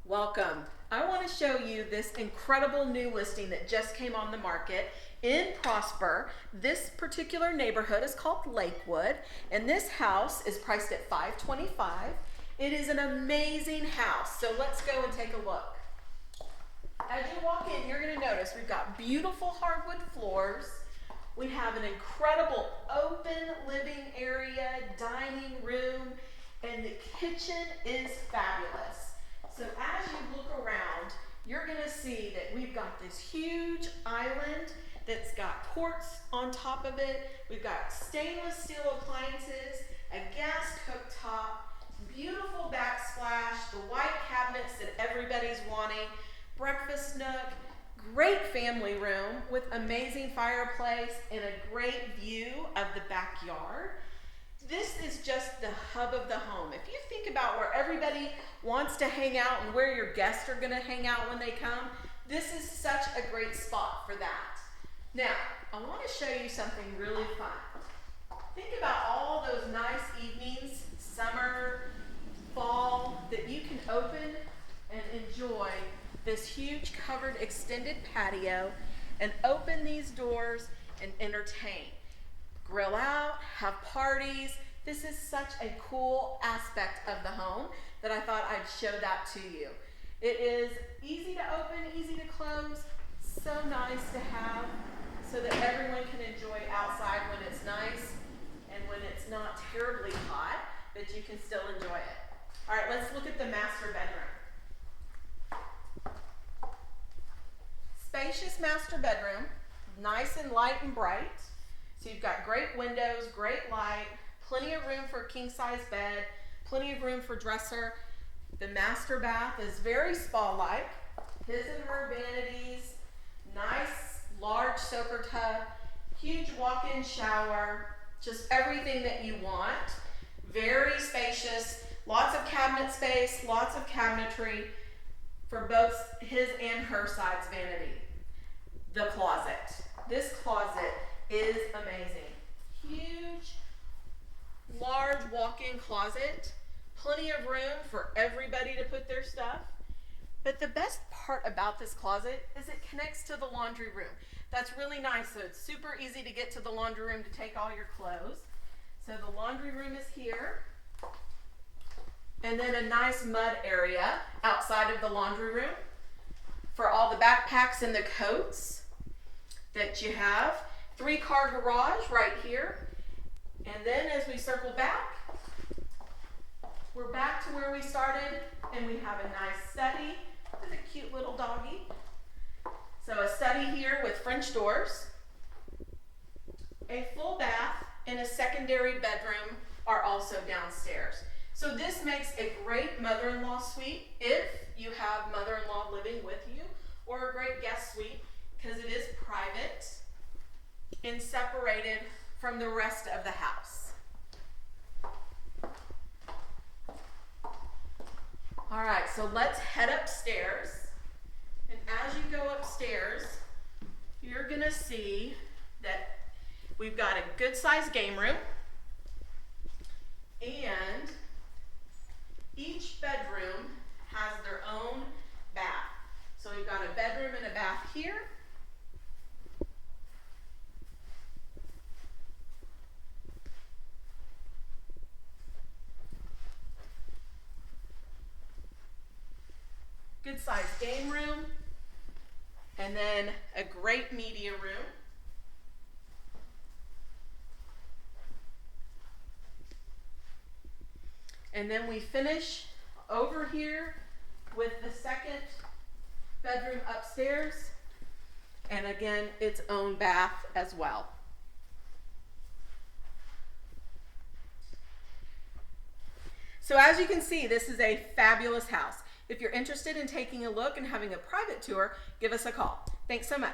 Welcome. I want to show you this incredible new listing that just came on the market in Prosper. This particular neighborhood is called Lakewood, and this house is priced at $525. It is an amazing house, so let's go and take a look. As you walk in, you're going to notice we've got beautiful hardwood floors. We have an incredible open living area, dining room, and the kitchen is fabulous. So as you look around, you're going to see that we've got this huge island that's got quartz on top of it. We've got stainless steel appliances, a gas cooktop, beautiful backsplash, the white cabinets that everybody's wanting, breakfast nook, great family room with amazing fireplace and a great view of the backyard. This is just the hub of the home. If you think about where everybody wants to hang out and where your guests are going to hang out when they come, this is such a great spot for that. Now, I want to show you something really fun. Think about all those nice evenings, summer, fall, that you can open and enjoy this huge covered extended patio and open these doors and entertain. Grill out, have parties. This is such a cool aspect of the home that I thought I'd show that to you. It is easy to open, easy to close, so nice to have so that everyone can enjoy outside when it's nice and when it's not terribly hot, that you can still enjoy it. All right, let's look at the master bedroom. Spacious master bedroom, nice and light and bright. So you've got great windows, great light, plenty of room for a king-size bed, plenty of room for dresser. The master bath is very spa-like. His and her vanities, nice large soaker tub, huge walk-in shower, just everything that you want. Very spacious, lots of cabinet space, lots of cabinetry for both his and her side's vanity. The closet. This closet is amazing. Huge, large walk-in closet, plenty of room for everybody to put their stuff. But the best part about this closet is it connects to the laundry room. That's really nice, so it's super easy to get to the laundry room to take all your clothes. So the laundry room is here. And then a nice mud area outside of the laundry room for all the backpacks and the coats that you have. 3-car garage right here. And then as we circle back, we're back to where we started, and we have a nice study with a cute little doggy. So a study here with French doors. A full bath and a secondary bedroom are also downstairs. So this makes a great mother-in-law suite if you have mother-in-law living with you, or a great guest suite because it is private and separated from the rest of the house. All right, so let's head upstairs. And as you go upstairs, you're gonna see that we've got a good sized game room, and each bedroom has their own bath. So we've got a bedroom and a bath here. Good sized game room, and then a great media room. And then we finish over here with the second bedroom upstairs, and again, its own bath as well. So as you can see, this is a fabulous house. If you're interested in taking a look and having a private tour, give us a call. Thanks so much.